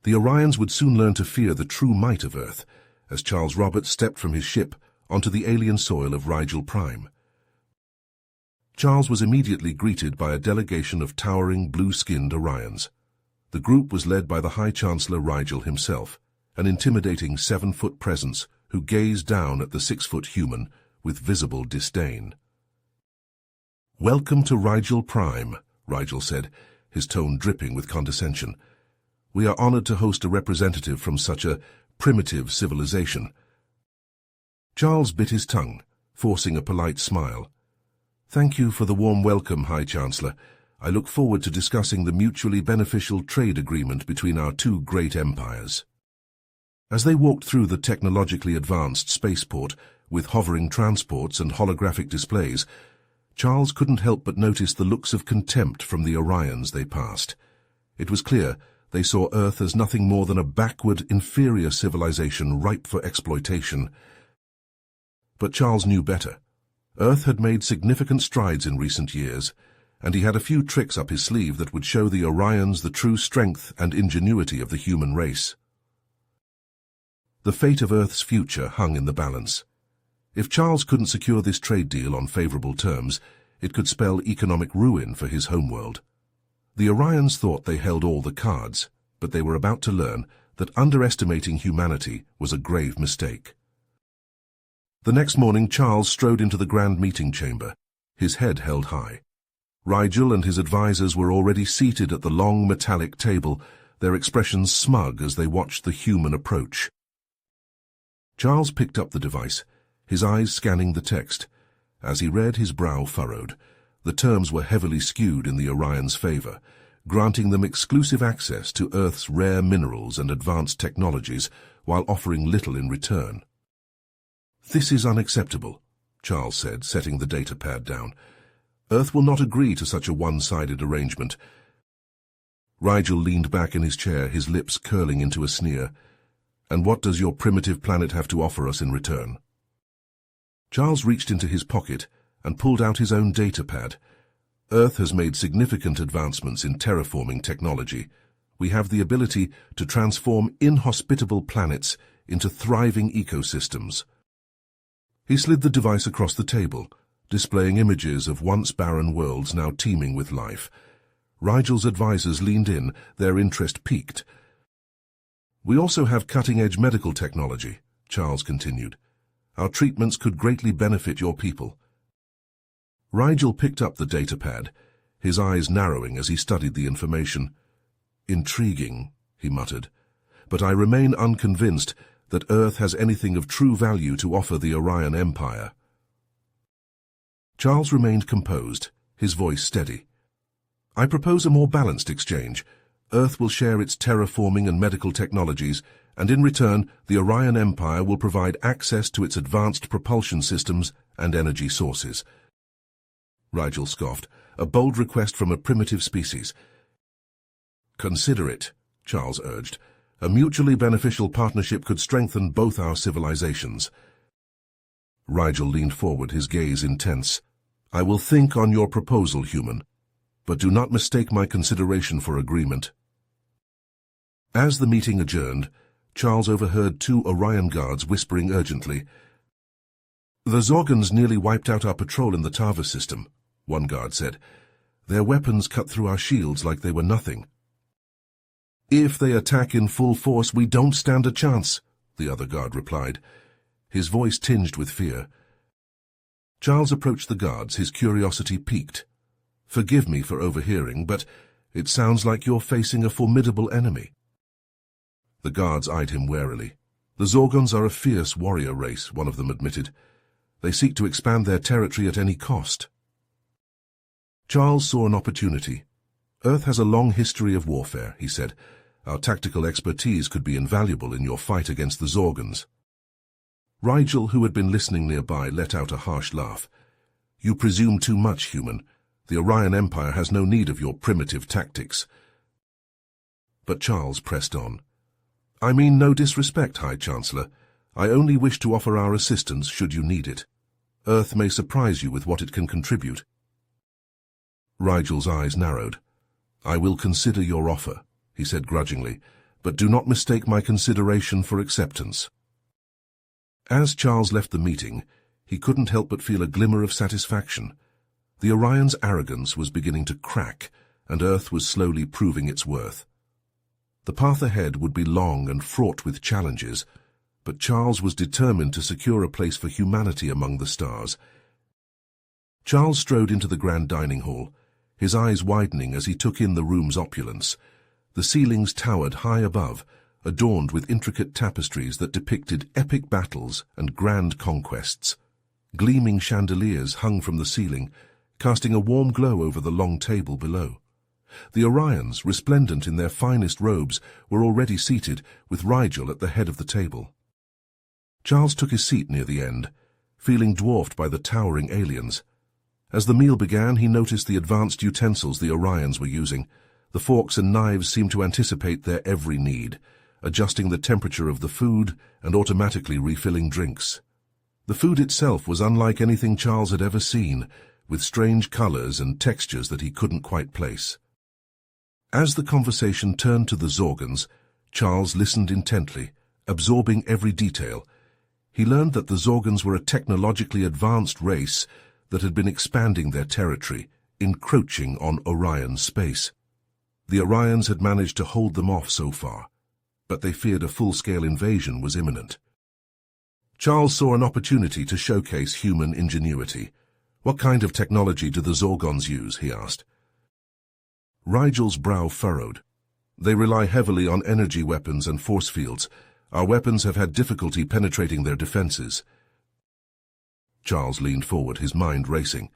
The Orions would soon learn to fear the true might of Earth, as Charles Roberts stepped from his ship onto the alien soil of Rigel Prime. Charles was immediately greeted by a delegation of towering blue-skinned Orions. The group was led by the High Chancellor Rigel himself, an intimidating 7-foot presence who gazed down at the 6-foot human with visible disdain. "Welcome to Rigel Prime," Rigel said, his tone dripping with condescension. "We are honored to host a representative from such a primitive civilization." Charles bit his tongue, forcing a polite smile. "Thank you for the warm welcome, High Chancellor. I look forward to discussing the mutually beneficial trade agreement between our two great empires." As they walked through the technologically advanced spaceport with hovering transports and holographic displays, Charles couldn't help but notice the looks of contempt from the Orions they passed. It was clear they saw Earth as nothing more than a backward, inferior civilization ripe for exploitation. But Charles knew better. Earth had made significant strides in recent years, and he had a few tricks up his sleeve that would show the Orions the true strength and ingenuity of the human race. The fate of Earth's future hung in the balance. If Charles couldn't secure this trade deal on favorable terms, it could spell economic ruin for his homeworld. The Orions thought they held all the cards, but they were about to learn that underestimating humanity was a grave mistake. The next morning, Charles strode into the grand meeting chamber, his head held high. Rigel and his advisors were already seated at the long metallic table, their expressions smug as they watched the human approach. Charles picked up the device, his eyes scanning the text. As he read, his brow furrowed. The terms were heavily skewed in the Orions' favor, granting them exclusive access to Earth's rare minerals and advanced technologies, while offering little in return. "This is unacceptable," Charles said, setting the datapad down. "Earth will not agree to such a one-sided arrangement." Rigel leaned back in his chair, his lips curling into a sneer. "And what does your primitive planet have to offer us in return?" Charles reached into his pocket and pulled out his own datapad. "Earth has made significant advancements in terraforming technology. We have the ability to transform inhospitable planets into thriving ecosystems." He slid the device across the table, displaying images of once barren worlds now teeming with life. Rigel's advisors leaned in, their interest piqued. "We also have cutting-edge medical technology," Charles continued. "Our treatments could greatly benefit your people." Rigel picked up the datapad, his eyes narrowing as he studied the information. "Intriguing," he muttered, "but I remain unconvinced that Earth has anything of true value to offer the Orion Empire." Charles remained composed, his voice steady. "I propose a more balanced exchange. Earth will share its terraforming and medical technologies, and in return, the Orion Empire will provide access to its advanced propulsion systems and energy sources." Rigel scoffed, "A bold request from a primitive species." "Consider it," Charles urged. "A mutually beneficial partnership could strengthen both our civilizations." Rigel leaned forward, his gaze intense. "I will think on your proposal, human, but do not mistake my consideration for agreement." As the meeting adjourned, Charles overheard 2 Orion guards whispering urgently. "The Zorgons nearly wiped out our patrol in the Tava system," one guard said. "Their weapons cut through our shields like they were nothing." "If they attack in full force, we don't stand a chance," the other guard replied, his voice tinged with fear. Charles approached the guards, his curiosity piqued. "Forgive me for overhearing, but it sounds like you're facing a formidable enemy." The guards eyed him warily. "The Zorgons are a fierce warrior race," one of them admitted. "They seek to expand their territory at any cost." Charles saw an opportunity. "Earth has a long history of warfare," he said. "Our tactical expertise could be invaluable in your fight against the Zorgons." Rigel, who had been listening nearby, let out a harsh laugh. "You presume too much, human. The Orion Empire has no need of your primitive tactics." But Charles pressed on. "I mean no disrespect, High Chancellor. I only wish to offer our assistance should you need it. Earth may surprise you with what it can contribute." Rigel's eyes narrowed. "I will consider your offer," he said grudgingly, but do not mistake my consideration for acceptance." As Charles left the meeting, he couldn't help but feel a glimmer of satisfaction. The Orion's arrogance was beginning to crack, and Earth was slowly proving its worth. The path ahead would be long and fraught with challenges, but Charles was determined to secure a place for humanity among the stars. Charles strode into the grand dining hall, his eyes widening as he took in the room's opulence. The ceilings towered high above, adorned with intricate tapestries that depicted epic battles and grand conquests. Gleaming chandeliers hung from the ceiling, casting a warm glow over the long table below. The Orions, resplendent in their finest robes, were already seated, with Rigel at the head of the table. Charles took his seat near the end, feeling dwarfed by the towering aliens. As the meal began, he noticed the advanced utensils the Orions were using. The forks and knives seemed to anticipate their every need, adjusting the temperature of the food and automatically refilling drinks. The food itself was unlike anything Charles had ever seen, with strange colors and textures that he couldn't quite place. As the conversation turned to the Zorgons, Charles listened intently, absorbing every detail. He learned that the Zorgons were a technologically advanced race that had been expanding their territory, encroaching on Orion space. The Orions had managed to hold them off so far, but they feared a full-scale invasion was imminent. Charles saw an opportunity to showcase human ingenuity. "What kind of technology do the Zorgons use?" he asked. Rigel's brow furrowed. "They rely heavily on energy weapons and force fields. Our weapons have had difficulty penetrating their defenses." Charles leaned forward, his mind racing.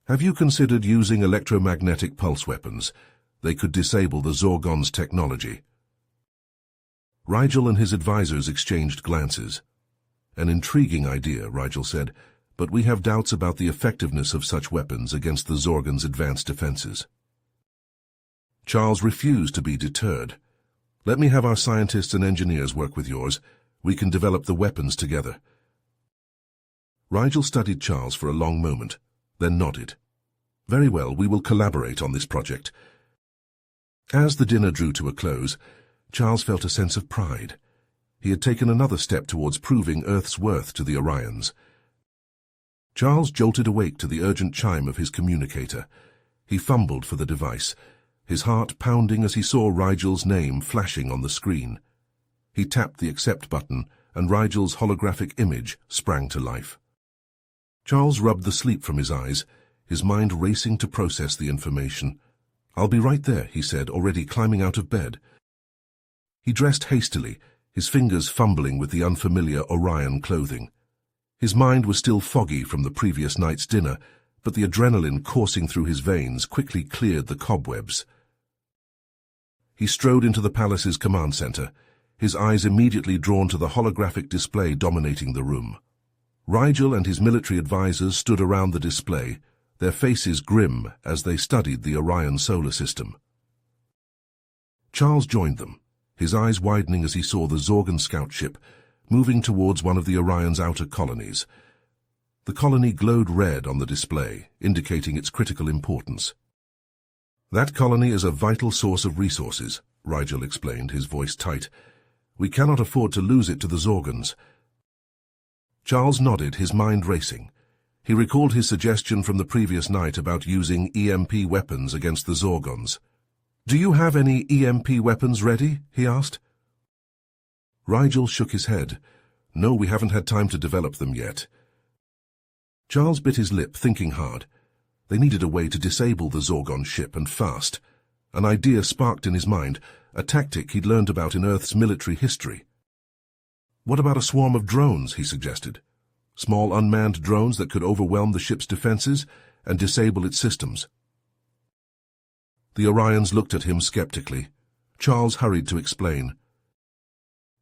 "Have you considered using electromagnetic pulse weapons? They could disable the Zorgons' technology." Rigel and his advisors exchanged glances. "An intriguing idea," Rigel said, "but we have doubts about the effectiveness of such weapons against the Zorgons' advanced defenses." Charles refused to be deterred. "Let me have our scientists and engineers work with yours. We can develop the weapons together." Rigel studied Charles for a long moment, then nodded. "Very well, we will collaborate on this project." As the dinner drew to a close, Charles felt a sense of pride. He had taken another step towards proving Earth's worth to the Orions. Charles jolted awake to the urgent chime of his communicator. He fumbled for the device, his heart pounding as he saw Rigel's name flashing on the screen. He tapped the accept button, and Rigel's holographic image sprang to life. Charles rubbed the sleep from his eyes, his mind racing to process the information. "I'll be right there," he said, already climbing out of bed. He dressed hastily, his fingers fumbling with the unfamiliar Orion clothing. His mind was still foggy from the previous night's dinner, but the adrenaline coursing through his veins quickly cleared the cobwebs. He strode into the palace's command center, his eyes immediately drawn to the holographic display dominating the room. Rigel and his military advisors stood around the display, their faces grim as they studied the Orion solar system. Charles joined them, his eyes widening as he saw the Zorgon scout ship moving towards one of the Orion's outer colonies. The colony glowed red on the display, indicating its critical importance. "That colony is a vital source of resources," Rigel explained, his voice tight. "We cannot afford to lose it to the Zorgons." Charles nodded, his mind racing. He recalled his suggestion from the previous night about using EMP weapons against the Zorgons. "Do you have any EMP weapons ready?" he asked. Rigel shook his head. "No, we haven't had time to develop them yet." Charles bit his lip, thinking hard. They needed a way to disable the Zorgon ship, and fast. An idea sparked in his mind, a tactic he'd learned about in Earth's military history. "What about a swarm of drones?" he suggested. "Small unmanned drones that could overwhelm the ship's defenses and disable its systems." The Orions looked at him skeptically. Charles hurried to explain.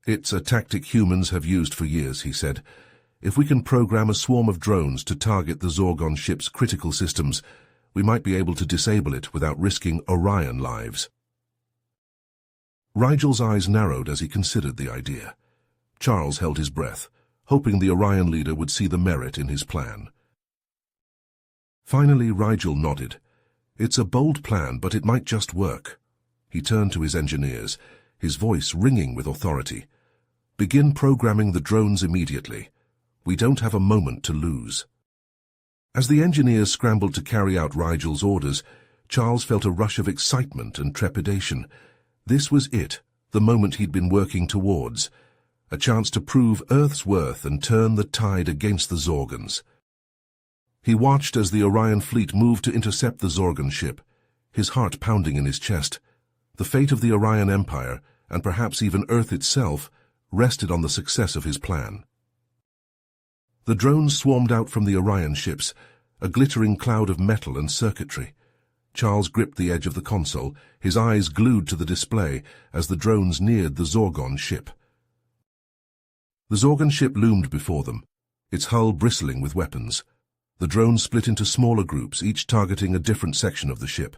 "It's a tactic humans have used for years," he said. "If we can program a swarm of drones to target the Zorgon ship's critical systems, we might be able to disable it without risking Orion lives." Rigel's eyes narrowed as he considered the idea. Charles held his breath, hoping the Orion leader would see the merit in his plan. Finally, Rigel nodded. "It's a bold plan, but it might just work." He turned to his engineers, his voice ringing with authority. "Begin programming the drones immediately. We don't have a moment to lose." As the engineers scrambled to carry out Rigel's orders, Charles felt a rush of excitement and trepidation. This was it, the moment he'd been working towards. A chance to prove Earth's worth and turn the tide against the Zorgons. He watched as the Orion fleet moved to intercept the Zorgon ship, his heart pounding in his chest. The fate of the Orion Empire, and perhaps even Earth itself, rested on the success of his plan. The drones swarmed out from the Orion ships, a glittering cloud of metal and circuitry. Charles gripped the edge of the console, his eyes glued to the display as the drones neared the Zorgon ship. The Zorgon ship loomed before them, its hull bristling with weapons. The drones split into smaller groups, each targeting a different section of the ship.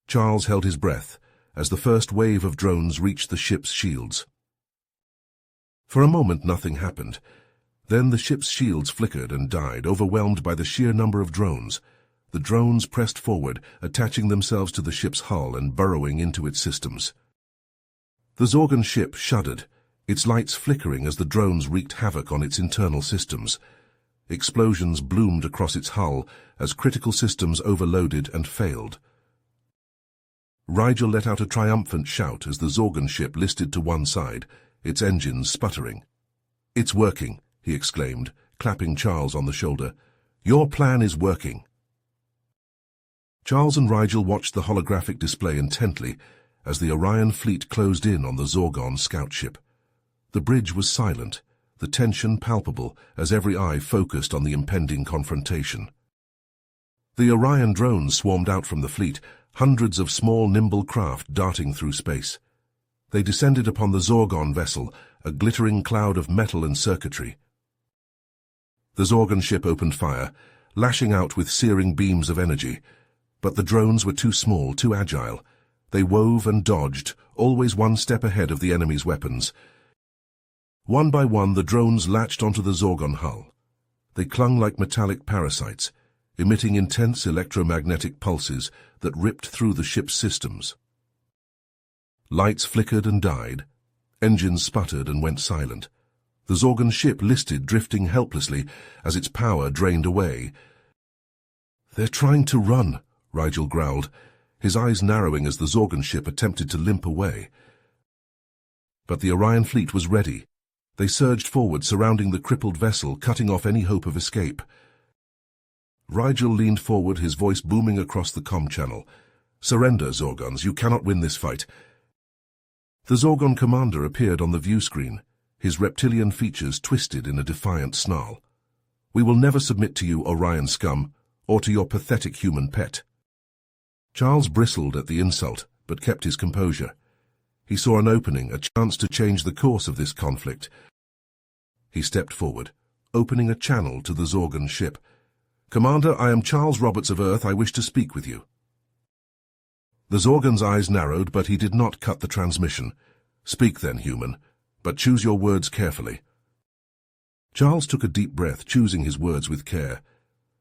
Charles held his breath as the first wave of drones reached the ship's shields. For a moment nothing happened. Then the ship's shields flickered and died, overwhelmed by the sheer number of drones. The drones pressed forward, attaching themselves to the ship's hull and burrowing into its systems. The Zorgon ship shuddered, its lights flickering as the drones wreaked havoc on its internal systems. Explosions bloomed across its hull as critical systems overloaded and failed. Rigel let out a triumphant shout as the Zorgon ship listed to one side, its engines sputtering. "It's working," he exclaimed, clapping Charles on the shoulder. "Your plan is working." Charles and Rigel watched the holographic display intently as the Orion fleet closed in on the Zorgon scout ship. The bridge was silent, the tension palpable as every eye focused on the impending confrontation. The Orion drones swarmed out from the fleet, hundreds of small, nimble craft darting through space. They descended upon the Zorgon vessel, a glittering cloud of metal and circuitry. The Zorgon ship opened fire, lashing out with searing beams of energy. But the drones were too small, too agile. They wove and dodged, always one step ahead of the enemy's weapons. One by one, the drones latched onto the Zorgon hull. They clung like metallic parasites, emitting intense electromagnetic pulses that ripped through the ship's systems. Lights flickered and died. Engines sputtered and went silent. The Zorgon ship listed, drifting helplessly as its power drained away. "They're trying to run," Rigel growled, his eyes narrowing as the Zorgon ship attempted to limp away. But the Orion fleet was ready. They surged forward, surrounding the crippled vessel, cutting off any hope of escape. Rigel leaned forward, his voice booming across the comm channel. "Surrender, Zorgons. You cannot win this fight." The Zorgon commander appeared on the view screen, his reptilian features twisted in a defiant snarl. "We will never submit to you, Orion scum, or to your pathetic human pet." Charles bristled at the insult, but kept his composure. He saw an opening, a chance to change the course of this conflict. He stepped forward, opening a channel to the Zorgon ship. "Commander, I am Charles Roberts of Earth. I wish to speak with you." The Zorgon's eyes narrowed, but he did not cut the transmission. "Speak then, human, but choose your words carefully." Charles took a deep breath, choosing his words with care.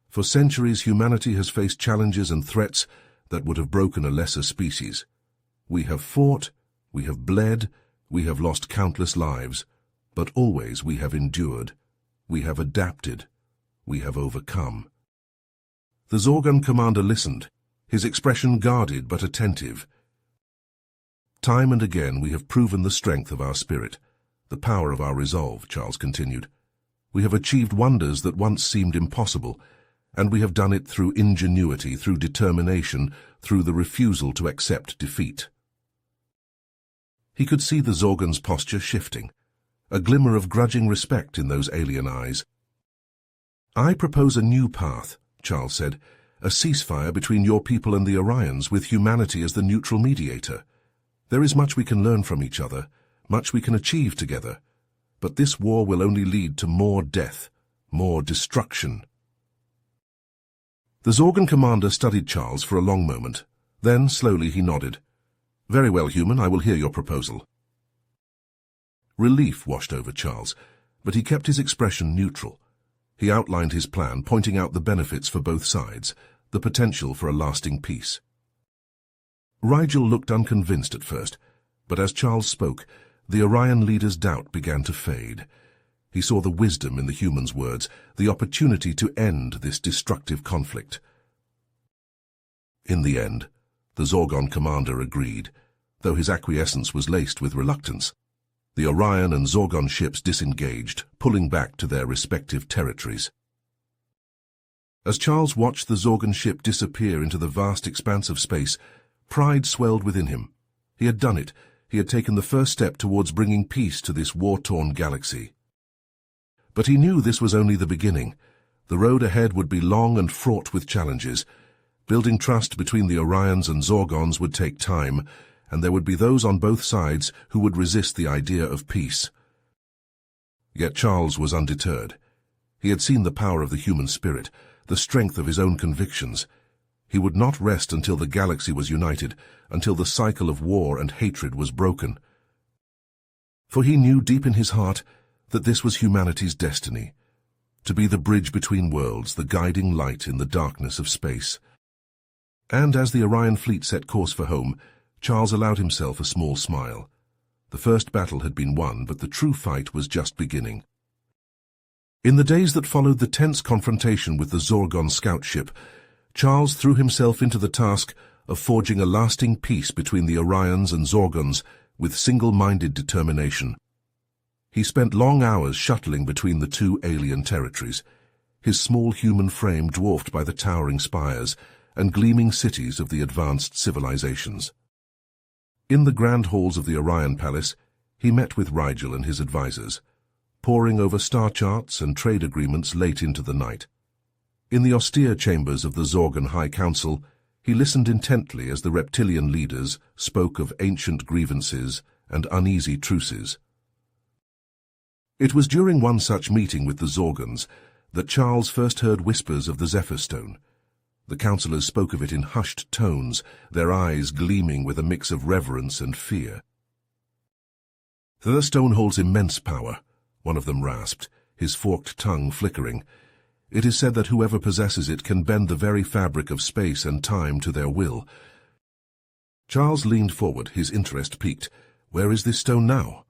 For centuries, humanity has faced challenges and threats that would have broken a lesser species. We have fought, we have bled, we have lost countless lives, but always we have endured, we have adapted, we have overcome. The Zorgon commander listened, his expression guarded but attentive. "Time and again we have proven the strength of our spirit, the power of our resolve," Charles continued. "We have achieved wonders that once seemed impossible, and we have done it through ingenuity, through determination, through the refusal to accept defeat." He could see the Zorgon's posture shifting, a glimmer of grudging respect in those alien eyes. "I propose a new path," Charles said, "a ceasefire between your people and the Orions, with humanity as the neutral mediator. There is much we can learn from each other, much we can achieve together, but this war will only lead to more death, more destruction." The Zorgon commander studied Charles for a long moment. Then, slowly, he nodded. "Very well, human, I will hear your proposal." Relief washed over Charles, but he kept his expression neutral. He outlined his plan, pointing out the benefits for both sides, the potential for a lasting peace. Rigel looked unconvinced at first, But as Charles spoke, the Orion leader's doubt began to fade. He saw the wisdom in the human's words, the opportunity to end this destructive conflict. In the end, the Zorgon commander agreed, though his acquiescence was laced with reluctance. The Orion and Zorgon ships disengaged, pulling back to their respective territories. As Charles watched the Zorgon ship disappear into the vast expanse of space, pride swelled within him. He had done it. He had taken the first step towards bringing peace to this war-torn galaxy. But he knew this was only the beginning. The road ahead would be long and fraught with challenges. Building trust between the Orions and Zorgons would take time, and there would be those on both sides who would resist the idea of peace. Yet Charles was undeterred. He had seen the power of the human spirit, the strength of his own convictions. He would not rest until the galaxy was united, until the cycle of war and hatred was broken. For he knew deep in his heart that this was humanity's destiny, to be the bridge between worlds, the guiding light in the darkness of space. And as the Orion fleet set course for home, Charles allowed himself a small smile. The first battle had been won, but the true fight was just beginning. In the days that followed the tense confrontation with the Zorgon scout ship, Charles threw himself into the task of forging a lasting peace between the Orions and Zorgons with single-minded determination. He spent long hours shuttling between the two alien territories, his small human frame dwarfed by the towering spires and gleaming cities of the advanced civilizations. In the grand halls of the Orion Palace, he met with Rigel and his advisors, poring over star charts and trade agreements late into the night. In the austere chambers of the Zorgon High Council, he listened intently as the reptilian leaders spoke of ancient grievances and uneasy truces. It was during one such meeting with the Zorgons that Charles first heard whispers of the Zephyr Stone. The councillors spoke of it in hushed tones, their eyes gleaming with a mix of reverence and fear. "The stone holds immense power," one of them rasped, his forked tongue flickering. "It is said that whoever possesses it can bend the very fabric of space and time to their will." Charles leaned forward, his interest piqued. "Where is this stone now?"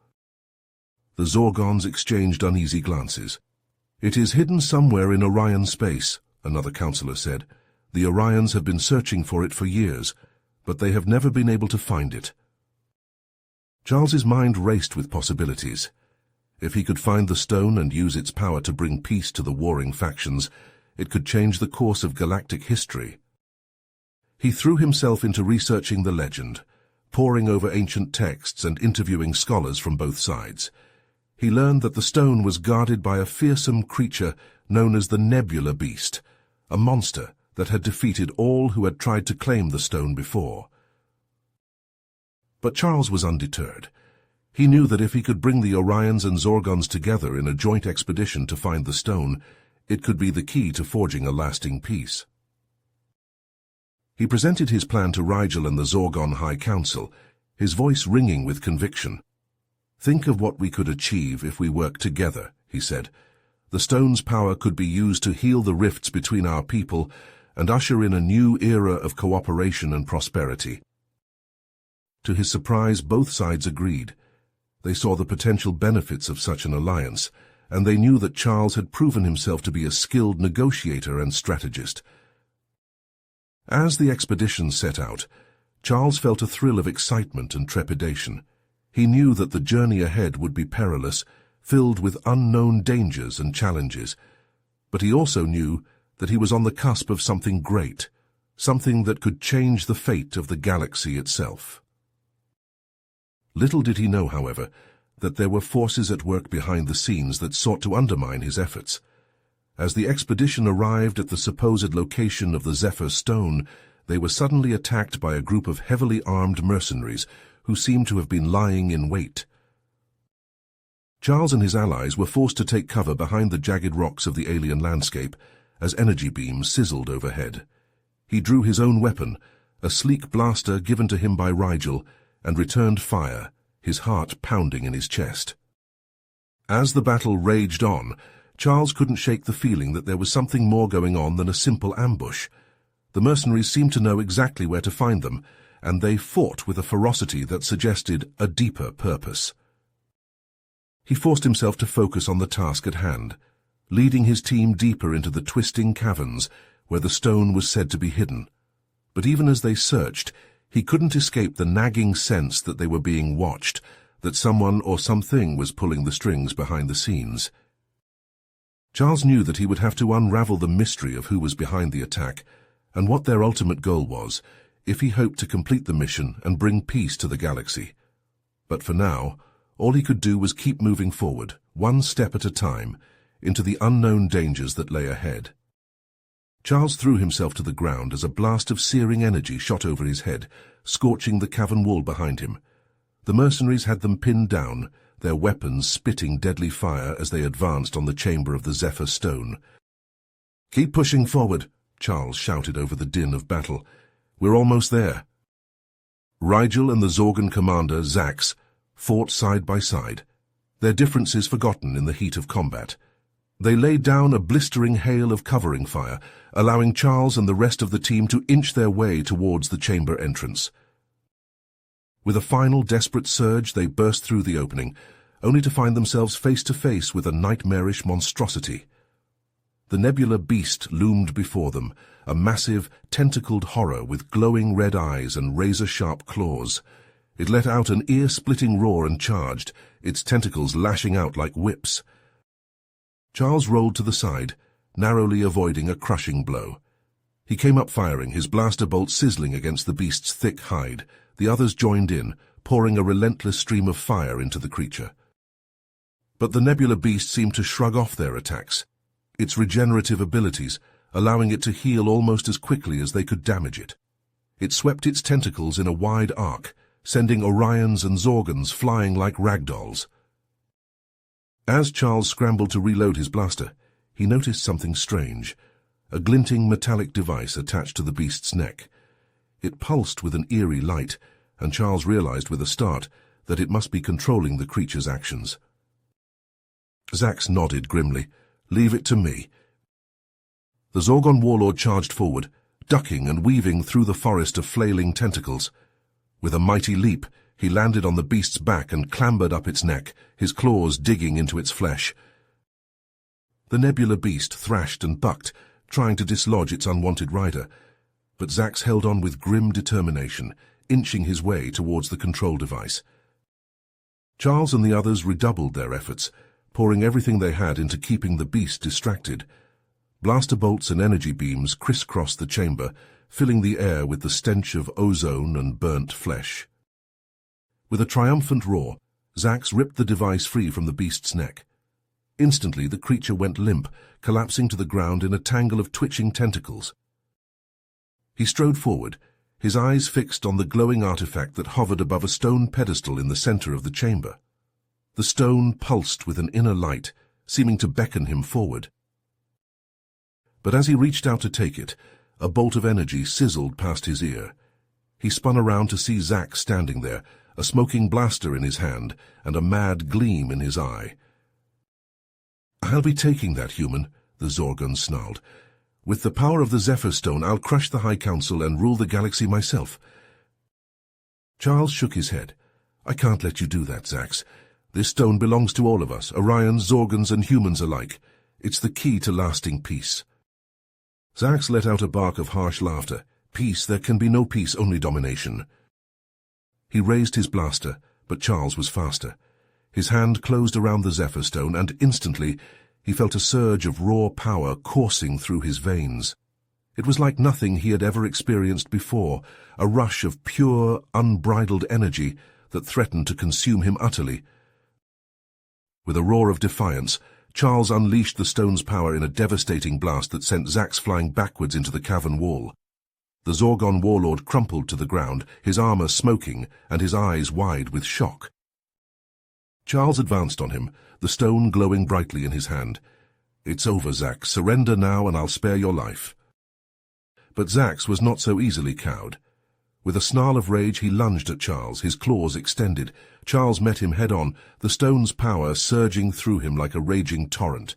The Zorgons exchanged uneasy glances. "It is hidden somewhere in Orion space," another councillor said. "The Orions have been searching for it for years, but they have never been able to find it." Charles's mind raced with possibilities. If he could find the stone and use its power to bring peace to the warring factions, it could change the course of galactic history. He threw himself into researching the legend, poring over ancient texts and interviewing scholars from both sides. He learned that the stone was guarded by a fearsome creature known as the Nebula Beast, a monster that had defeated all who had tried to claim the stone before. But Charles was undeterred. He knew that if he could bring the Orions and Zorgons together in a joint expedition to find the stone, it could be the key to forging a lasting peace. He presented his plan to Rigel and the Zorgon High Council, his voice ringing with conviction. "Think of what we could achieve if we work together," he said. "The stone's power could be used to heal the rifts between our people and usher in a new era of cooperation and prosperity." To his surprise, both sides agreed. They saw the potential benefits of such an alliance, and they knew that Charles had proven himself to be a skilled negotiator and strategist. As the expedition set out, Charles felt a thrill of excitement and trepidation. He knew that the journey ahead would be perilous, filled with unknown dangers and challenges, but he also knew that he was on the cusp of something great, something that could change the fate of the galaxy itself. Little did he know, however, that there were forces at work behind the scenes that sought to undermine his efforts. As the expedition arrived at the supposed location of the Zephyr Stone, they were suddenly attacked by a group of heavily armed mercenaries who seemed to have been lying in wait. Charles and his allies were forced to take cover behind the jagged rocks of the alien landscape as energy beams sizzled overhead. He drew his own weapon, a sleek blaster given to him by Rigel, and returned fire, his heart pounding in his chest. As the battle raged on, Charles couldn't shake the feeling that there was something more going on than a simple ambush. The mercenaries seemed to know exactly where to find them, and they fought with a ferocity that suggested a deeper purpose. He forced himself to focus on the task at hand, leading his team deeper into the twisting caverns where the stone was said to be hidden. But even as they searched, he couldn't escape the nagging sense that they were being watched, that someone or something was pulling the strings behind the scenes. Charles knew that he would have to unravel the mystery of who was behind the attack and what their ultimate goal was, if he hoped to complete the mission and bring peace to the galaxy. But for now, all he could do was keep moving forward, one step at a time, into the unknown dangers that lay ahead. Charles threw himself to the ground as a blast of searing energy shot over his head, scorching the cavern wall behind him. The mercenaries had them pinned down, their weapons spitting deadly fire as they advanced on the chamber of the Zephyr Stone. "Keep pushing forward," Charles shouted over the din of battle. "We're almost there." Rigel and the Zorgan commander, Zax, fought side by side, their differences forgotten in the heat of combat. They laid down a blistering hail of covering fire, allowing Charles and the rest of the team to inch their way towards the chamber entrance. With a final desperate surge, they burst through the opening, only to find themselves face to face with a nightmarish monstrosity. The Nebula Beast loomed before them, a massive, tentacled horror with glowing red eyes and razor-sharp claws. It let out an ear-splitting roar and charged, its tentacles lashing out like whips. Charles rolled to the side, narrowly avoiding a crushing blow. He came up firing, his blaster bolt sizzling against the beast's thick hide. The others joined in, pouring a relentless stream of fire into the creature. But the Nebula Beast seemed to shrug off their attacks, its regenerative abilities allowing it to heal almost as quickly as they could damage it. It swept its tentacles in a wide arc, sending Orions and Zorgans flying like ragdolls. As Charles scrambled to reload his blaster, he noticed something strange, a glinting metallic device attached to the beast's neck. It pulsed with an eerie light, and Charles realized with a start that it must be controlling the creature's actions. Zax nodded grimly. "Leave it to me." The Zorgon warlord charged forward, ducking and weaving through the forest of flailing tentacles. With a mighty leap, he landed on the beast's back and clambered up its neck, his claws digging into its flesh. The Nebula Beast thrashed and bucked, trying to dislodge its unwanted rider, but Zax held on with grim determination, inching his way towards the control device. Charles and the others redoubled their efforts, pouring everything they had into keeping the beast distracted. Blaster bolts and energy beams crisscrossed the chamber, filling the air with the stench of ozone and burnt flesh. With a triumphant roar, Zax ripped the device free from the beast's neck. Instantly, the creature went limp, collapsing to the ground in a tangle of twitching tentacles. He strode forward, his eyes fixed on the glowing artifact that hovered above a stone pedestal in the center of the chamber. The stone pulsed with an inner light, seeming to beckon him forward. But as he reached out to take it, a bolt of energy sizzled past his ear. He spun around to see Zax standing there, a smoking blaster in his hand and a mad gleam in his eye. "I'll be taking that, human," the Zorgon snarled. "With the power of the Zephyr Stone, I'll crush the High Council and rule the galaxy myself." Charles shook his head. "I can't let you do that, Zax. This stone belongs to all of us, Orions, Zorgans, and humans alike. It's the key to lasting peace." Zax let out a bark of harsh laughter. "Peace? There can be no peace, only domination." He raised his blaster, but Charles was faster. His hand closed around the Zephyr Stone, and instantly he felt a surge of raw power coursing through his veins. It was like nothing he had ever experienced before, a rush of pure, unbridled energy that threatened to consume him utterly. With a roar of defiance, Charles unleashed the stone's power in a devastating blast that sent Zax flying backwards into the cavern wall. The Zorgon warlord crumpled to the ground, his armor smoking and his eyes wide with shock. Charles advanced on him, the stone glowing brightly in his hand. "It's over, Zax. Surrender now and I'll spare your life." But Zax was not so easily cowed. With a snarl of rage, he lunged at Charles, his claws extended. Charles met him head-on, the stone's power surging through him like a raging torrent.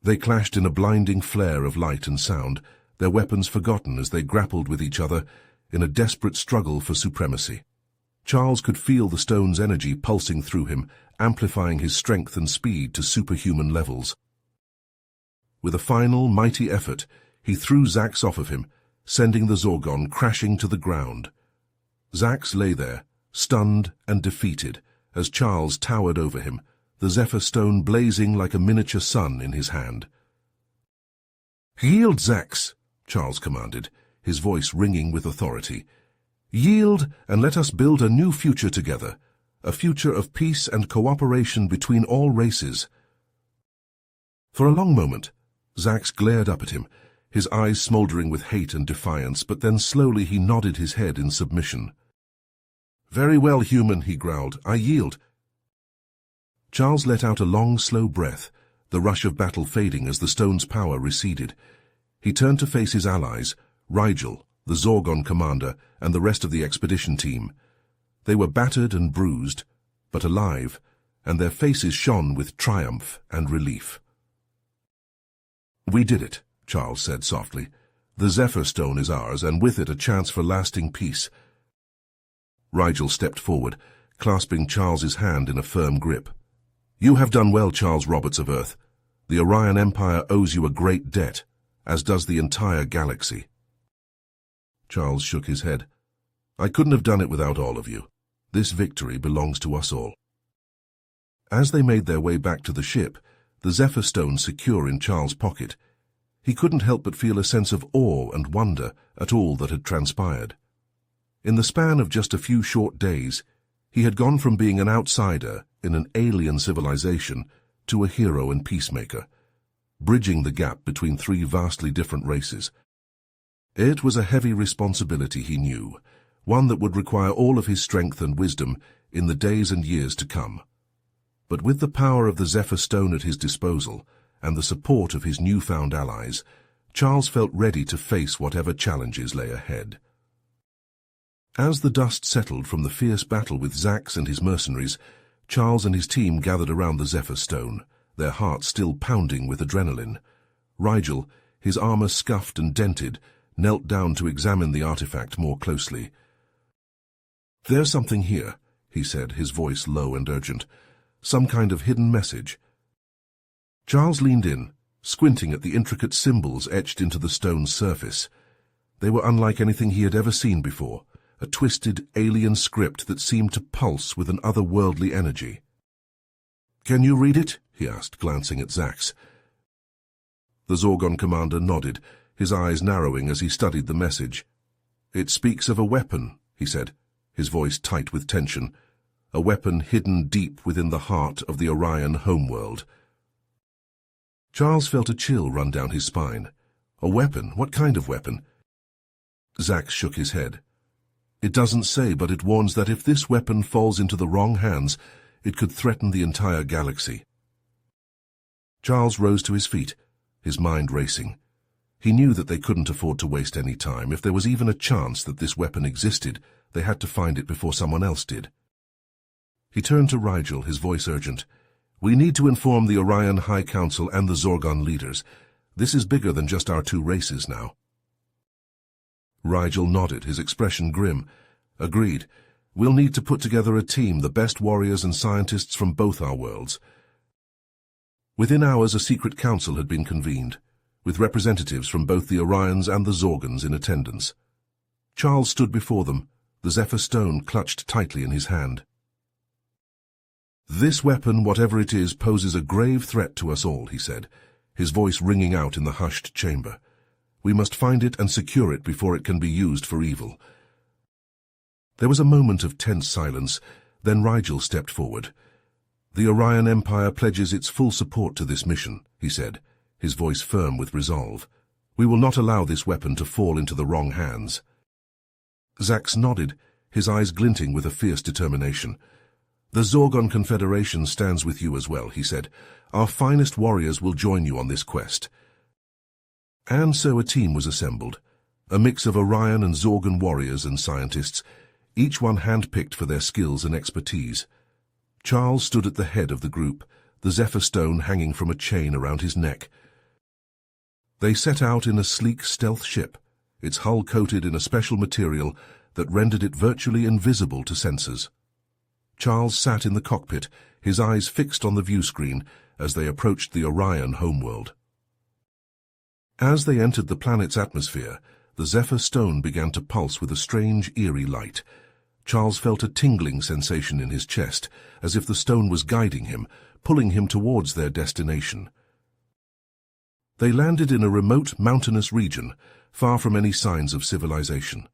They clashed in a blinding flare of light and sound, their weapons forgotten as they grappled with each other, in a desperate struggle for supremacy. Charles could feel the stone's energy pulsing through him, amplifying his strength and speed to superhuman levels. With a final, mighty effort, he threw Zax off of him, sending the Zorgon crashing to the ground. Zax lay there, stunned and defeated, as Charles towered over him, the Zephyr Stone blazing like a miniature sun in his hand. "Yield, Zax," Charles commanded, his voice ringing with authority. "Yield, and let us build a new future together, a future of peace and cooperation between all races." For a long moment, Zax glared up at him, his eyes smoldering with hate and defiance, but then slowly he nodded his head in submission. "Very well, human," he growled. "I yield." Charles let out a long, slow breath, the rush of battle fading as the stone's power receded. He turned to face his allies, Rigel, the Zorgon commander, and the rest of the expedition team. They were battered and bruised, but alive, and their faces shone with triumph and relief. "We did it," Charles said softly. "The Zephyr Stone is ours, and with it a chance for lasting peace." Rigel stepped forward, clasping Charles's hand in a firm grip. "You have done well, Charles Roberts of Earth. The Orion Empire owes you a great debt, as does the entire galaxy." Charles shook his head. "I couldn't have done it without all of you. This victory belongs to us all." As they made their way back to the ship, the Zephyr Stone secure in Charles' pocket, he couldn't help but feel a sense of awe and wonder at all that had transpired. In the span of just a few short days, he had gone from being an outsider in an alien civilization to a hero and peacemaker, bridging the gap between three vastly different races. It was a heavy responsibility, he knew, one that would require all of his strength and wisdom in the days and years to come. But with the power of the Zephyr Stone at his disposal and the support of his newfound allies, Charles felt ready to face whatever challenges lay ahead. As the dust settled from the fierce battle with Zax and his mercenaries, Charles and his team gathered around the Zephyr Stone, their hearts still pounding with adrenaline. Rigel, his armor scuffed and dented, knelt down to examine the artifact more closely. "There's something here," he said, his voice low and urgent. "Some kind of hidden message." Charles leaned in, squinting at the intricate symbols etched into the stone's surface. They were unlike anything he had ever seen before, a twisted, alien script that seemed to pulse with an otherworldly energy. "Can you read it?" he asked, glancing at Zax. The Zorgon commander nodded, his eyes narrowing as he studied the message. "It speaks of a weapon," he said, his voice tight with tension, "a weapon hidden deep within the heart of the Orion homeworld." Charles felt a chill run down his spine. "A weapon? What kind of weapon?" Zax shook his head. "It doesn't say, but it warns that if this weapon falls into the wrong hands, it could threaten the entire galaxy." Charles rose to his feet, his mind racing. He knew that they couldn't afford to waste any time. If there was even a chance that this weapon existed, they had to find it before someone else did. He turned to Rigel, his voice urgent. "We need to inform the Orion High Council and the Zorgon leaders. This is bigger than just our two races now." Rigel nodded, his expression grim. "Agreed. We'll need to put together a team, the best warriors and scientists from both our worlds." Within hours, a secret council had been convened, with representatives from both the Orions and the Zorgons in attendance. Charles stood before them, the Zephyr Stone clutched tightly in his hand. "This weapon, whatever it is, poses a grave threat to us all," he said, his voice ringing out in the hushed chamber. "We must find it and secure it before it can be used for evil." There was a moment of tense silence, then Rigel stepped forward. "The Orion Empire pledges its full support to this mission," he said, his voice firm with resolve. "We will not allow this weapon to fall into the wrong hands." Zax nodded, his eyes glinting with a fierce determination. "The Zorgon Confederation stands with you as well," he said. "Our finest warriors will join you on this quest." And so a team was assembled, a mix of Orion and Zorgon warriors and scientists, each one hand-picked for their skills and expertise. Charles stood at the head of the group, the Zephyr Stone hanging from a chain around his neck. They set out in a sleek stealth ship, its hull coated in a special material that rendered it virtually invisible to sensors. Charles sat in the cockpit, his eyes fixed on the view screen as they approached the Orion homeworld. As they entered the planet's atmosphere, the Zephyr stone began to pulse with a strange, eerie light. Charles felt a tingling sensation in his chest, as if the stone was guiding him, pulling him towards their destination. They landed in a remote mountainous region, far from any signs of civilization.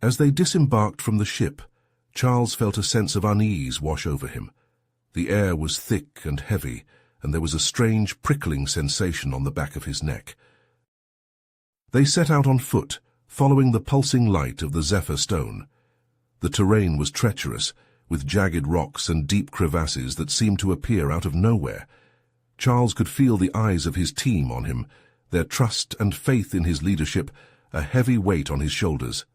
As they disembarked from the ship, Charles felt a sense of unease wash over him. The air was thick and heavy, and there was a strange prickling sensation on the back of his neck. They set out on foot, following the pulsing light of the Zephyr stone. The terrain was treacherous, with jagged rocks and deep crevasses that seemed to appear out of nowhere. Charles could feel the eyes of his team on him, their trust and faith in his leadership, a heavy weight on his shoulders.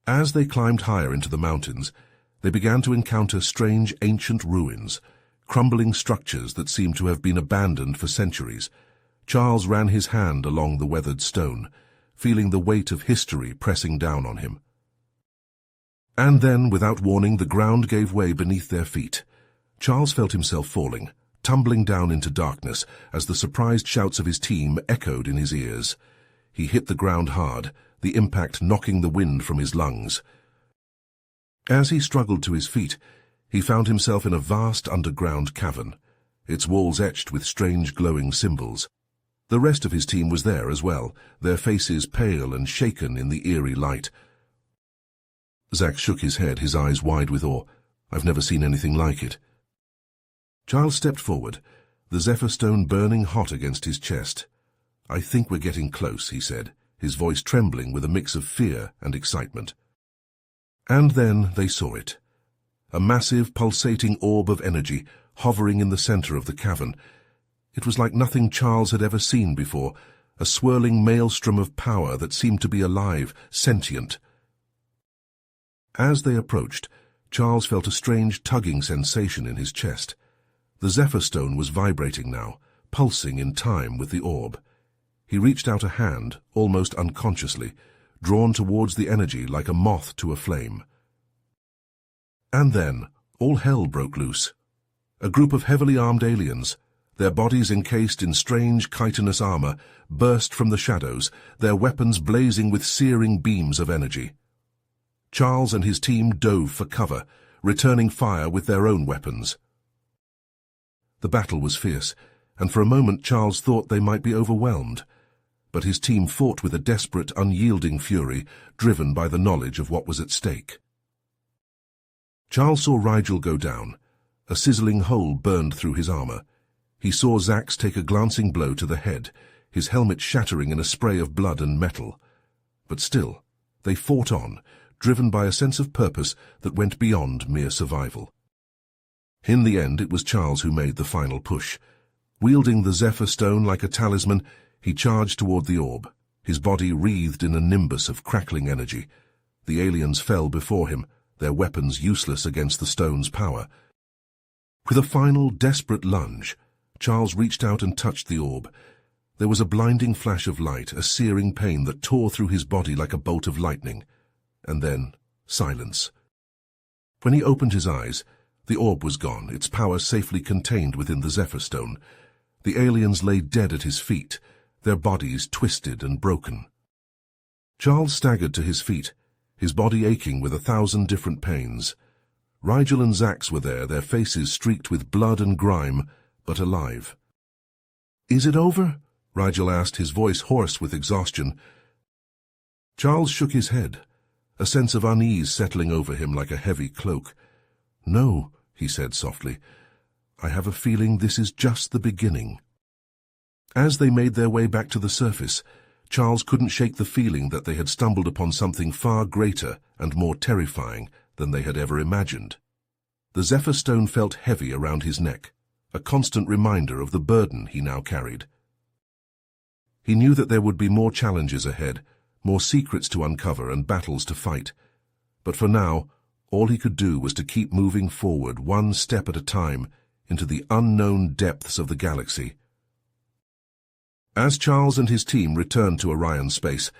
As they climbed higher into the mountains, they began to encounter strange ancient ruins, crumbling structures that seemed to have been abandoned for centuries. Charles ran his hand along the weathered stone, feeling the weight of history pressing down on him. And then, without warning, the ground gave way beneath their feet. Charles felt himself falling, tumbling down into darkness as the surprised shouts of his team echoed in his ears. He hit the ground hard, the impact knocking the wind from his lungs. As he struggled to his feet, he found himself in a vast underground cavern, its walls etched with strange glowing symbols. The rest of his team was there as well, their faces pale and shaken in the eerie light. Zack shook his head, his eyes wide with awe. "I've never seen anything like it." Charles stepped forward, the Zephyr stone burning hot against his chest. "I think we're getting close," he said, his voice trembling with a mix of fear and excitement. And then they saw it. A massive, pulsating orb of energy hovering in the center of the cavern. It was like nothing Charles had ever seen before, a swirling maelstrom of power that seemed to be alive, sentient. As they approached, Charles felt a strange tugging sensation in his chest. The Zephyr stone was vibrating now, pulsing in time with the orb. He reached out a hand, almost unconsciously, drawn towards the energy like a moth to a flame. And then, all hell broke loose. A group of heavily armed aliens, their bodies encased in strange chitinous armor, burst from the shadows, their weapons blazing with searing beams of energy. Charles and his team dove for cover, returning fire with their own weapons. The battle was fierce, and for a moment Charles thought they might be overwhelmed. But his team fought with a desperate, unyielding fury, driven by the knowledge of what was at stake. Charles saw Rigel go down. A sizzling hole burned through his armor. He saw Zax take a glancing blow to the head, his helmet shattering in a spray of blood and metal. But still, they fought on, driven by a sense of purpose that went beyond mere survival. In the end, it was Charles who made the final push. Wielding the Zephyr stone like a talisman, he charged toward the orb, his body wreathed in a nimbus of crackling energy. The aliens fell before him, their weapons useless against the stone's power. With a final, desperate lunge, Charles reached out and touched the orb. There was a blinding flash of light, a searing pain that tore through his body like a bolt of lightning. And then, silence. When he opened his eyes, the orb was gone, its power safely contained within the Zephyr stone. The aliens lay dead at his feet, their bodies twisted and broken. Charles staggered to his feet, his body aching with 1,000 different pains. Rigel and Zax were there, their faces streaked with blood and grime, but alive. "Is it over?" Rigel asked, his voice hoarse with exhaustion. Charles shook his head, a sense of unease settling over him like a heavy cloak. "No," he said softly. "I have a feeling this is just the beginning." As they made their way back to the surface, Charles couldn't shake the feeling that they had stumbled upon something far greater and more terrifying than they had ever imagined. The Zephyr stone felt heavy around his neck, a constant reminder of the burden he now carried. He knew that there would be more challenges ahead, more secrets to uncover and battles to fight. But for now, all he could do was to keep moving forward, one step at a time, into the unknown depths of the galaxy. As Charles and his team returned to Orion space,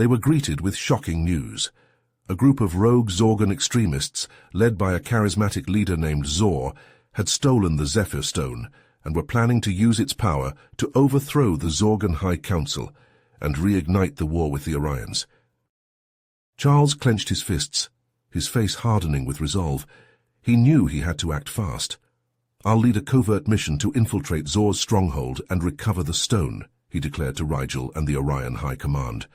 They were greeted with shocking news. A group of rogue Zorgan extremists, led by a charismatic leader named Zor, had stolen the Zephyr Stone and were planning to use its power to overthrow the Zorgan High Council and reignite the war with the Orions. Charles clenched his fists, his face hardening with resolve. He knew he had to act fast. "I'll lead a covert mission to infiltrate Zor's stronghold and recover the stone," he declared to Rigel and the Orion High Command.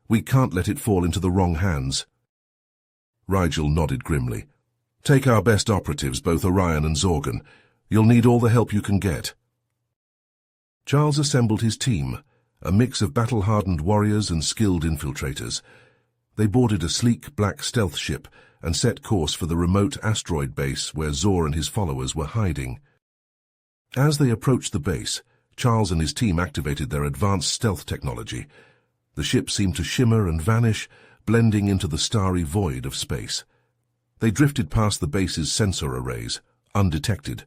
"We can't let it fall into the wrong hands." Rigel nodded grimly. "Take our best operatives, both Orion and Zorgan. You'll need all the help you can get." Charles assembled his team, a mix of battle-hardened warriors and skilled infiltrators. They boarded a sleek black stealth ship and set course for the remote asteroid base where Zor and his followers were hiding. As they approached the base, Charles and his team activated their advanced stealth technology. The ship seemed to shimmer and vanish, blending into the starry void of space. They drifted past the base's sensor arrays, undetected.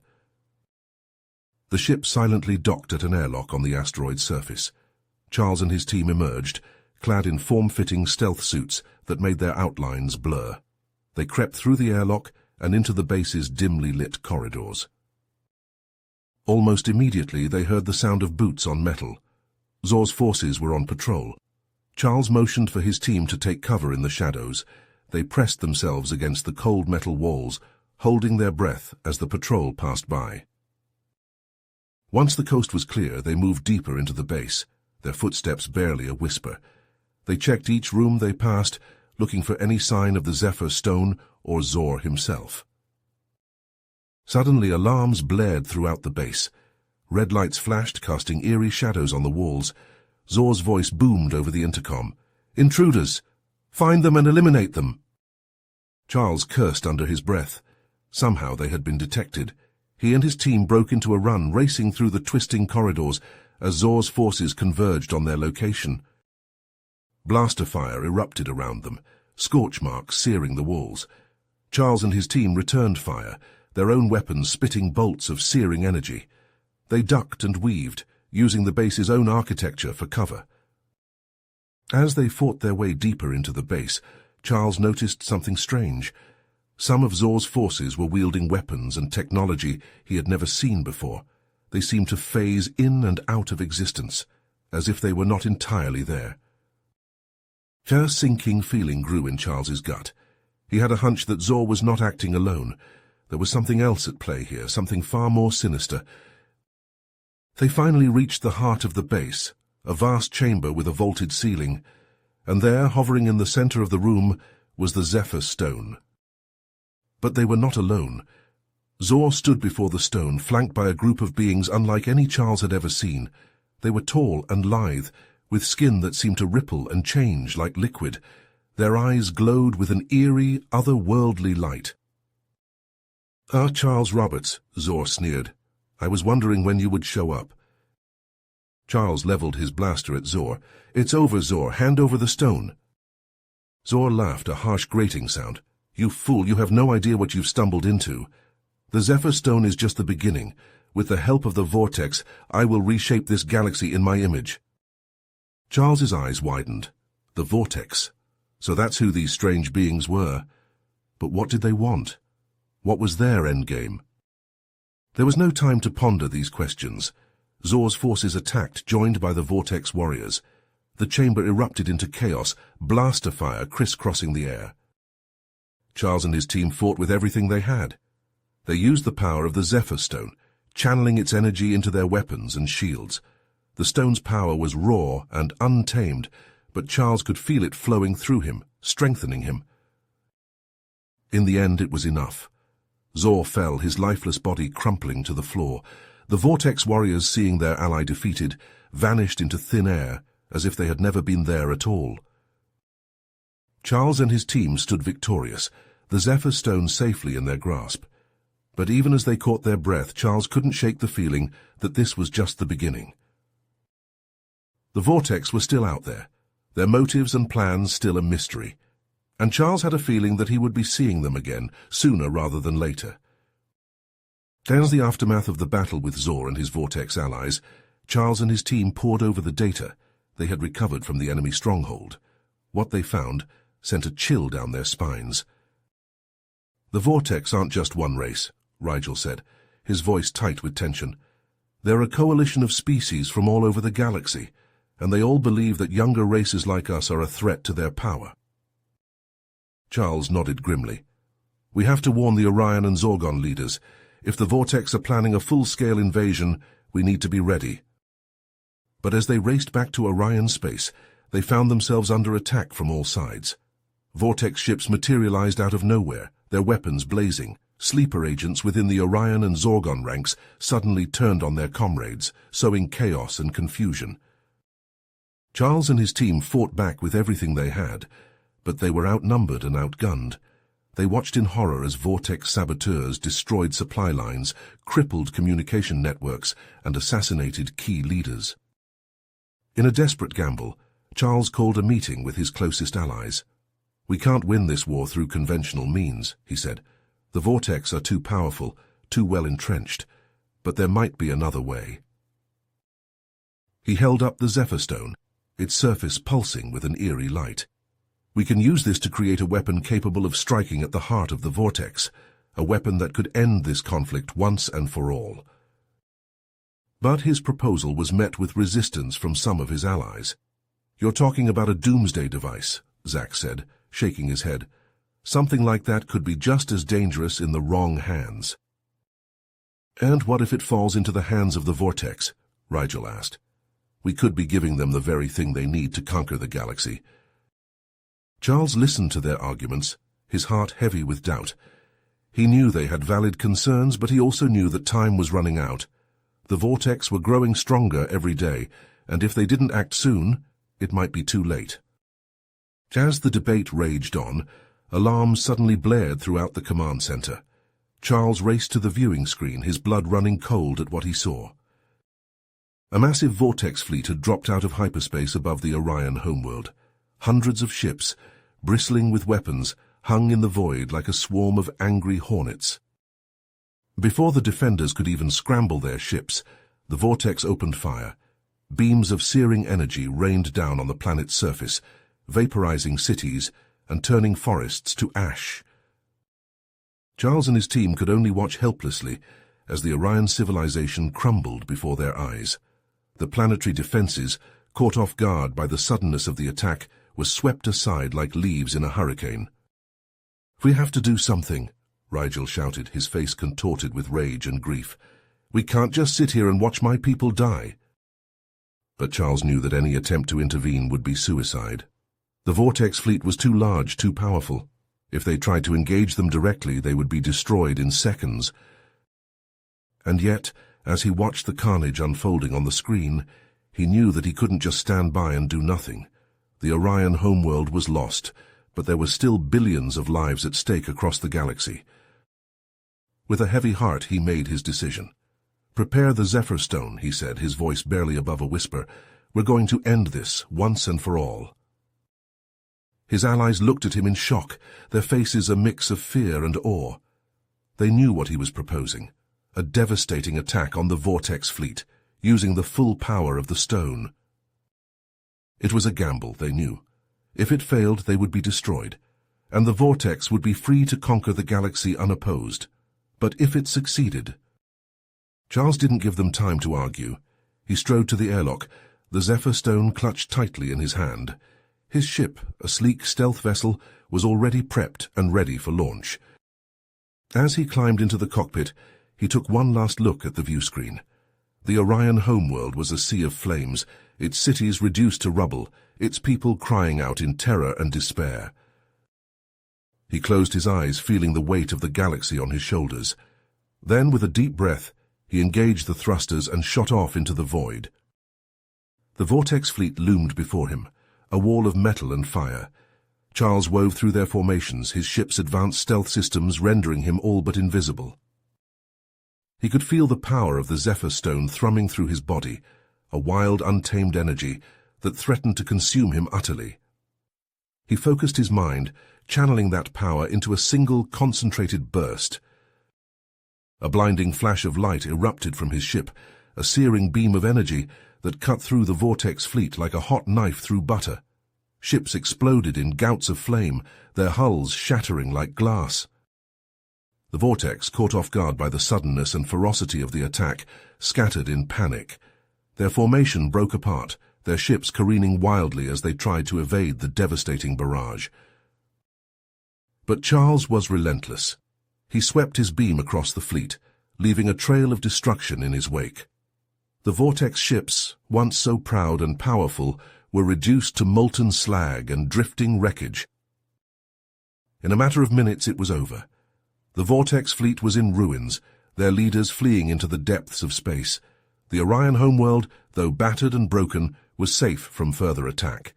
The ship silently docked at an airlock on the asteroid's surface. Charles and his team emerged, clad in form-fitting stealth suits that made their outlines blur. They crept through the airlock and into the base's dimly lit corridors. Almost immediately they heard the sound of boots on metal. Zor's forces were on patrol. Charles motioned for his team to take cover in the shadows. They pressed themselves against the cold metal walls, holding their breath as the patrol passed by. Once the coast was clear, they moved deeper into the base, their footsteps barely a whisper. They checked each room they passed, looking for any sign of the Zephyr Stone or Zor himself. Suddenly alarms blared throughout the base. Red lights flashed, casting eerie shadows on the walls. Zor's voice boomed over the intercom. "Intruders! Find them and eliminate them!" Charles cursed under his breath. Somehow they had been detected. He and his team broke into a run, racing through the twisting corridors as Zor's forces converged on their location. Blaster fire erupted around them, scorch marks searing the walls. Charles and his team returned fire, their own weapons spitting bolts of searing energy. They ducked and weaved, using the base's own architecture for cover. As they fought their way deeper into the base, Charles noticed something strange. Some of Zor's forces were wielding weapons and technology he had never seen before. They seemed to phase in and out of existence, as if they were not entirely there. A sinking feeling grew in Charles's gut. He had a hunch that Zor was not acting alone. There was something else at play here, something far more sinister. They finally reached the heart of the base, a vast chamber with a vaulted ceiling, and there, hovering in the center of the room, was the Zephyr Stone. But they were not alone. Zor stood before the stone, flanked by a group of beings unlike any Charles had ever seen. They were tall and lithe, with skin that seemed to ripple and change like liquid. Their eyes glowed with an eerie, otherworldly light. "Ah, Charles Roberts," Zor sneered. "I was wondering when you would show up." Charles leveled his blaster at Zor. "It's over, Zor. Hand over the stone." Zor laughed, a harsh grating sound. "You fool, you have no idea what you've stumbled into. The Zephyr Stone is just the beginning. With the help of the Vortex, I will reshape this galaxy in my image." Charles's eyes widened. The Vortex. So that's who these strange beings were. But what did they want? What was their endgame? There was no time to ponder these questions. Zor's forces attacked, joined by the Vortex warriors. The chamber erupted into chaos, blaster fire crisscrossing the air. Charles and his team fought with everything they had. They used the power of the Zephyr Stone, channeling its energy into their weapons and shields. The stone's power was raw and untamed, but Charles could feel it flowing through him, strengthening him. In the end, it was enough. Zor fell, his lifeless body crumpling to the floor. The Vortex warriors, seeing their ally defeated, vanished into thin air, as if they had never been there at all. Charles and his team stood victorious, the Zephyr Stone safely in their grasp. But even as they caught their breath, Charles couldn't shake the feeling that this was just the beginning. The Vortex were still out there, their motives and plans still a mystery, and Charles had a feeling that he would be seeing them again, sooner rather than later. As the aftermath of the battle with Zor and his Vortex allies, Charles and his team pored over the data they had recovered from the enemy stronghold. What they found sent a chill down their spines. "The Vortex aren't just one race," Rigel said, his voice tight with tension. "They're a coalition of species from all over the galaxy, and they all believe that younger races like us are a threat to their power." Charles nodded grimly. "We have to warn the Orion and Zorgon leaders. If the Vortex are planning a full-scale invasion, we need to be ready." But as they raced back to Orion space, they found themselves under attack from all sides. Vortex ships materialized out of nowhere, their weapons blazing. Sleeper agents within the Orion and Zorgon ranks suddenly turned on their comrades, sowing chaos and confusion. Charles and his team fought back with everything they had, but they were outnumbered and outgunned. They watched in horror as Vortex saboteurs destroyed supply lines, crippled communication networks, and assassinated key leaders. In a desperate gamble, Charles called a meeting with his closest allies. "We can't win this war through conventional means," he said. "The Vortex are too powerful, too well entrenched, but there might be another way." He held up the Zephyr Stone, its surface pulsing with an eerie light. "We can use this to create a weapon capable of striking at the heart of the Vortex, a weapon that could end this conflict once and for all." But his proposal was met with resistance from some of his allies. "You're talking about a doomsday device," Zack said, shaking his head. "Something like that could be just as dangerous in the wrong hands." "And what if it falls into the hands of the Vortex?" Rigel asked. "We could be giving them the very thing they need to conquer the galaxy." Charles listened to their arguments, his heart heavy with doubt. He knew they had valid concerns, but he also knew that time was running out. The Vortex were growing stronger every day, and if they didn't act soon, it might be too late. As the debate raged on, alarms suddenly blared throughout the command center. Charles raced to the viewing screen, his blood running cold at what he saw. A massive Vortex fleet had dropped out of hyperspace above the Orion homeworld. Hundreds of ships, bristling with weapons, hung in the void like a swarm of angry hornets. Before the defenders could even scramble their ships, the Vortex opened fire. Beams of searing energy rained down on the planet's surface, vaporizing cities and turning forests to ash. Charles and his team could only watch helplessly as the Orion civilization crumbled before their eyes. The planetary defenses, caught off guard by the suddenness of the attack, were swept aside like leaves in a hurricane. "We have to do something," Rigel shouted, his face contorted with rage and grief. "We can't just sit here and watch my people die." But Charles knew that any attempt to intervene would be suicide. The Vortex fleet was too large, too powerful. If they tried to engage them directly, they would be destroyed in seconds. And yet, as he watched the carnage unfolding on the screen, he knew that he couldn't just stand by and do nothing. The Orion homeworld was lost, but there were still billions of lives at stake across the galaxy. With a heavy heart, he made his decision. "Prepare the Zephyr Stone," he said, his voice barely above a whisper. "We're going to end this, once and for all." His allies looked at him in shock, their faces a mix of fear and awe. They knew what he was proposing, a devastating attack on the Vortex fleet, using the full power of the stone. It was a gamble, they knew. If it failed, they would be destroyed, and the Vortex would be free to conquer the galaxy unopposed. But if it succeeded... Charles didn't give them time to argue. He strode to the airlock, the Zephyr Stone clutched tightly in his hand. His ship, a sleek stealth vessel, was already prepped and ready for launch. As he climbed into the cockpit, he took one last look at the viewscreen. The Orion homeworld was a sea of flames, its cities reduced to rubble, its people crying out in terror and despair. He closed his eyes, feeling the weight of the galaxy on his shoulders. Then, with a deep breath, he engaged the thrusters and shot off into the void. The Vortex fleet loomed before him, a wall of metal and fire. Charles wove through their formations, his ship's advanced stealth systems rendering him all but invisible. He could feel the power of the Zephyr Stone thrumming through his body, a wild, untamed energy that threatened to consume him utterly. He focused his mind, channeling that power into a single concentrated burst. A blinding flash of light erupted from his ship, a searing beam of energy that cut through the Vortex fleet like a hot knife through butter. Ships exploded in gouts of flame, their hulls shattering like glass. The Vortex, caught off guard by the suddenness and ferocity of the attack, scattered in panic. Their formation broke apart, their ships careening wildly as they tried to evade the devastating barrage. But Charles was relentless. He swept his beam across the fleet, leaving a trail of destruction in his wake. The Vortex ships, once so proud and powerful, were reduced to molten slag and drifting wreckage. In a matter of minutes it was over. The Vortex fleet was in ruins, their leaders fleeing into the depths of space. The Orion homeworld, though battered and broken, was safe from further attack.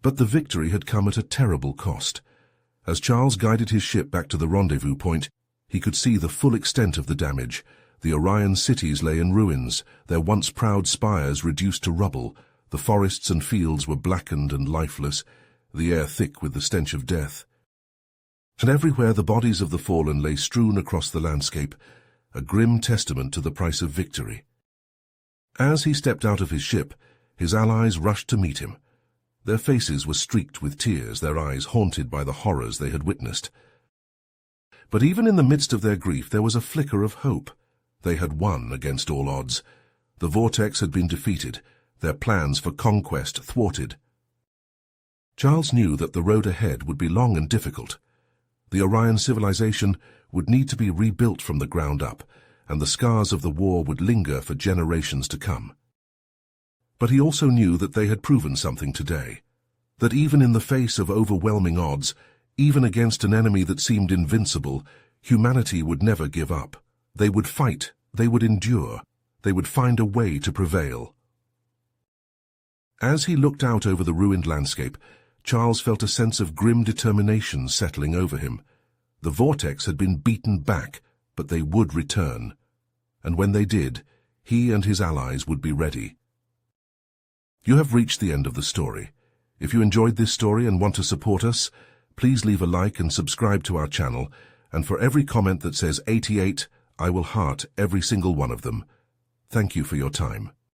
But the victory had come at a terrible cost. As Charles guided his ship back to the rendezvous point, he could see the full extent of the damage. The Orion cities lay in ruins, their once proud spires reduced to rubble. The forests and fields were blackened and lifeless, the air thick with the stench of death. And everywhere the bodies of the fallen lay strewn across the landscape, a grim testament to the price of victory. As he stepped out of his ship, his allies rushed to meet him. Their faces were streaked with tears, their eyes haunted by the horrors they had witnessed. But even in the midst of their grief there was a flicker of hope. They had won against all odds. The Vortex had been defeated, their plans for conquest thwarted. Charles knew that the road ahead would be long and difficult. The Orion civilization would need to be rebuilt from the ground up, and the scars of the war would linger for generations to come. But he also knew that they had proven something today, that even in the face of overwhelming odds, even against an enemy that seemed invincible, humanity would never give up. They would fight, they would endure, they would find a way to prevail. As he looked out over the ruined landscape, Charles felt a sense of grim determination settling over him. The Vortex had been beaten back, but they would return. And when they did, he and his allies would be ready. You have reached the end of the story. If you enjoyed this story and want to support us, please leave a like and subscribe to our channel, and for every comment that says 88, I will heart every single one of them. Thank you for your time.